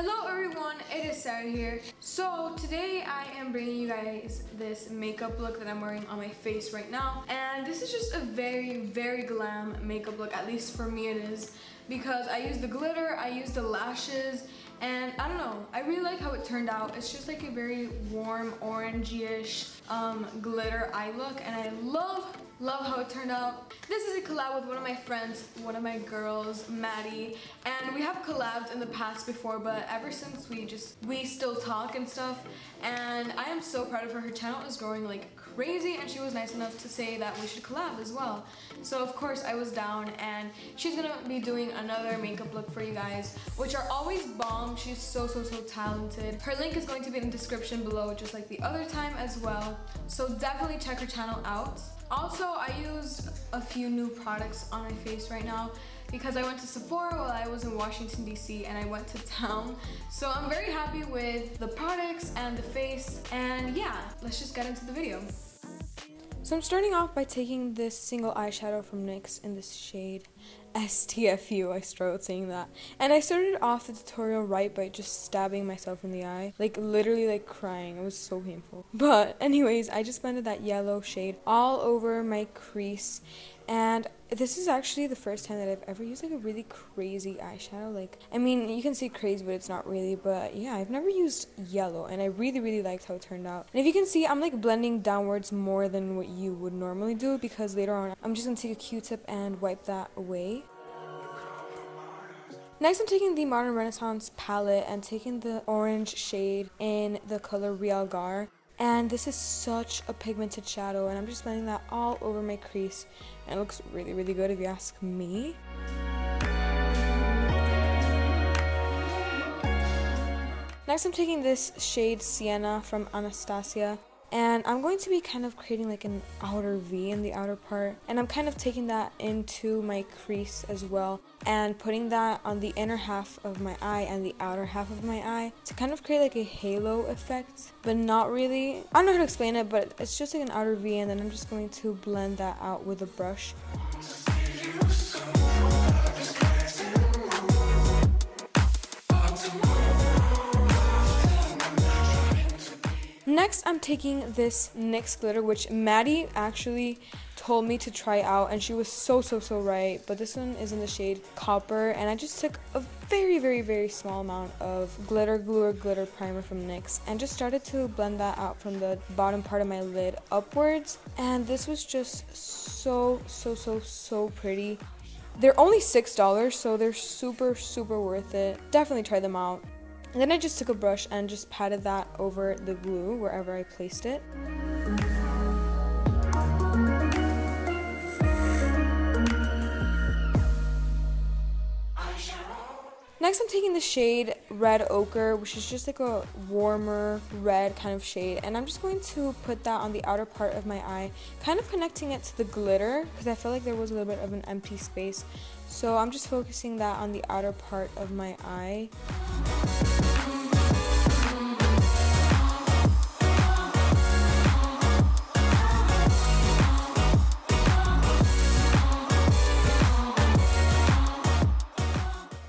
Hello everyone, it is Sara here. So today I am bringing you guys this makeup look that I'm wearing on my face right now. And this is just a very glam makeup look, at least for me it is. Because I use the glitter, I use the lashes, and I don't know, I really like how it turned out. It's just like a very warm orangey-ish glitter eye look, and I love how it turned out. This is a collab with one of my friends, one of my girls, Maddie, and we have collabed in the past before, but ever since we still talk and stuff, and I am so proud of her. Her channel is growing like crazy, and she was nice enough to say that we should collab as well. So of course I was down, and she's gonna be doing another makeup look for you guys, which are always bomb. She's so talented. Her link is going to be in the description below, just like the other time as well. So definitely check her channel out. Also, I used a few new products on my face right now because I went to Sephora while I was in Washington DC, and I went to town. So I'm very happy with the products and the face, and yeah, let's just get into the video. So I'm starting off by taking this single eyeshadow from NYX in this shade STFU. I struggled saying that. And I started off the tutorial right by just stabbing myself in the eye. Like literally like crying. It was so painful. But anyways, I just blended that yellow shade all over my crease. And this is actually the first time that I've ever used like a really crazy eyeshadow. Like, I mean, you can see crazy, but it's not really. But yeah, I've never used yellow, and I really liked how it turned out. And if you can see, I'm like blending downwards more than what you would normally do, because later on, I'm just gonna take a Q-tip and wipe that away. Next, I'm taking the Modern Renaissance palette and taking the orange shade in the color Real Gar. And this is such a pigmented shadow, and I'm just blending that all over my crease, and it looks really good if you ask me. Next, I'm taking this shade Sienna from Anastasia, and I'm going to be kind of creating like an outer V in the outer part, and I'm kind of taking that into my crease as well and putting that on the inner half of my eye and the outer half of my eye to kind of create like a halo effect, but not really. I don't know how to explain it, but it's just like an outer V, and then I'm just going to blend that out with a brush. Next, I'm taking this NYX glitter, which Maddie actually told me to try out, and she was so right. But this one is in the shade Copper, and I just took a very small amount of glitter glue or glitter primer from NYX and just started to blend that out from the bottom part of my lid upwards. And this was just so pretty. They're only $6, so they're super worth it. Definitely try them out. And then I just took a brush and just patted that over the glue wherever I placed it. Next, I'm taking the shade Red Ochre, which is just like a warmer red kind of shade, and I'm just going to put that on the outer part of my eye, kind of connecting it to the glitter because I felt like there was a little bit of an empty space. So I'm just focusing that on the outer part of my eye.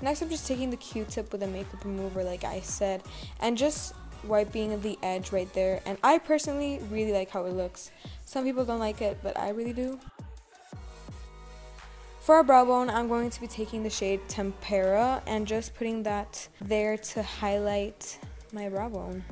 Next, I'm just taking the Q-tip with a makeup remover like I said, and just wiping the edge right there. And I personally really like how it looks. Some people don't like it, but I really do. For our brow bone, I'm going to be taking the shade Tempera and just putting that there to highlight my brow bone.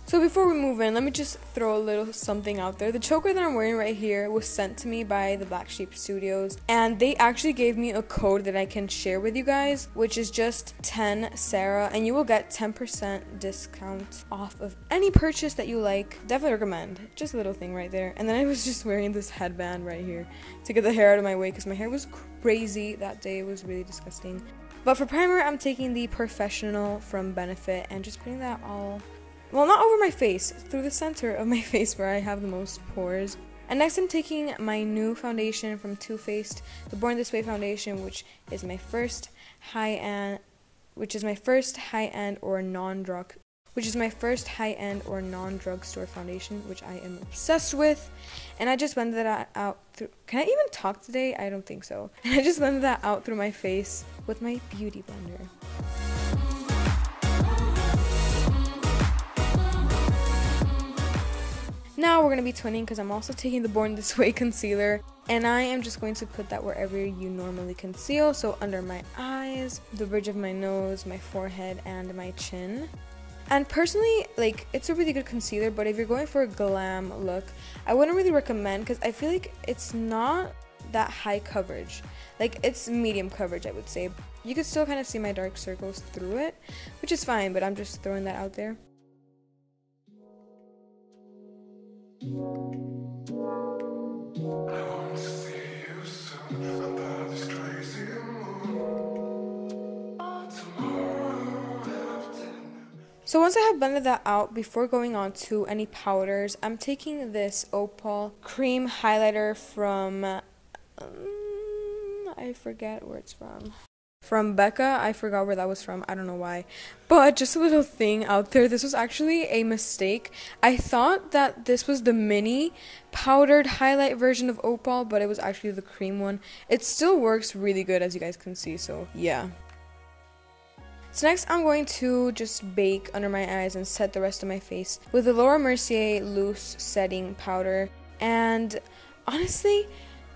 So before we move in, let me just throw a little something out there. The choker that I'm wearing right here was sent to me by the Black Sheep Studios, and they actually gave me a code that I can share with you guys, which is just 10 Sara, and you will get 10% discount off of any purchase that you like. Definitely recommend. Just a little thing right there. And then I was just wearing this headband right here to get the hair out of my way because my hair was crazy that day. It was really disgusting. But for primer, I'm taking the Porefessional from Benefit and just putting that all, well, not over my face, through the center of my face where I have the most pores. And next, I'm taking my new foundation from Too Faced, the Born This Way foundation, which is my first high-end or non-drug which is my first high-end or non-drugstore foundation, which I am obsessed with. And I just blended that out through, can I even talk today? I don't think so. And I just blended that out through my face with my beauty blender. Now we're going to be twinning because I'm also taking the Born This Way concealer, and I am just going to put that wherever you normally conceal, so under my eyes, the bridge of my nose, my forehead, and my chin. And personally, like, it's a really good concealer, but if you're going for a glam look, I wouldn't really recommend because I feel like it's not that high coverage. Like, it's medium coverage, I would say. You could still kind of see my dark circles through it, which is fine, but I'm just throwing that out there. So once I have blended that out, before going on to any powders, I'm taking this Opal cream highlighter from, I forget where it's from Becca. I forgot where that was from. I don't know why. But just a little thing out there. This was actually a mistake. I thought that this was the mini powdered highlight version of Opal, but it was actually the cream one. It still works really good, as you guys can see, so yeah. So next I'm going to just bake under my eyes and set the rest of my face with the Laura Mercier loose setting powder. And honestly,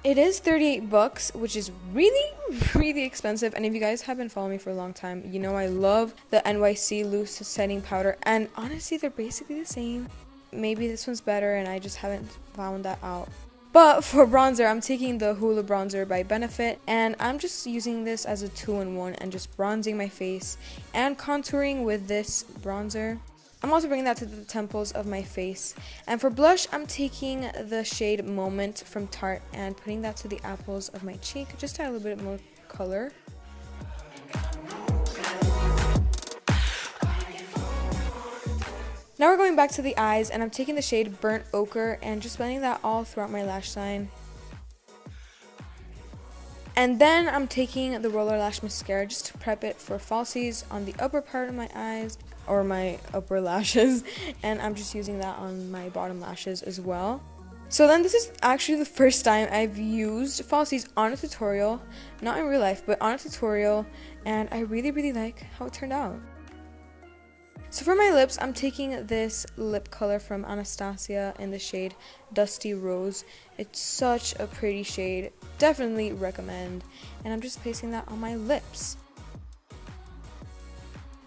it is 38 bucks, which is really expensive. And if you guys have been following me for a long time, you know I love the NYX loose setting powder. And honestly, they're basically the same. Maybe this one's better and I just haven't found that out. But for bronzer, I'm taking the Hoola bronzer by Benefit, and I'm just using this as a 2-in-1 and just bronzing my face and contouring with this bronzer. I'm also bringing that to the temples of my face. And for blush, I'm taking the shade Moment from Tarte and putting that to the apples of my cheek, just to add a little bit more color. Now we're going back to the eyes, and I'm taking the shade Burnt Ochre and just blending that all throughout my lash line. And then I'm taking the Roller Lash Mascara just to prep it for falsies on the upper part of my eyes, or my upper lashes, and I'm just using that on my bottom lashes as well. So then this is actually the first time I've used falsies on a tutorial, not in real life, but on a tutorial, and I really like how it turned out. So for my lips, I'm taking this lip color from Anastasia in the shade Dusty Rose. It's such a pretty shade, definitely recommend. And I'm just placing that on my lips.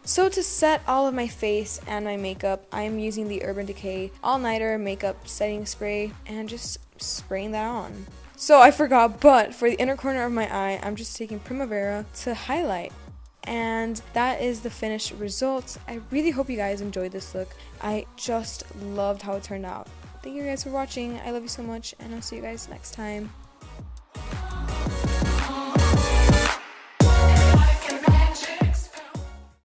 So to set all of my face and my makeup, I am using the Urban Decay All Nighter Makeup Setting Spray and just spraying that on. So I forgot, but for the inner corner of my eye, I'm just taking Primavera to highlight. And that is the finished result. I really hope you guys enjoyed this look. I just loved how it turned out. Thank you guys for watching. I love you so much, and I'll see you guys next time.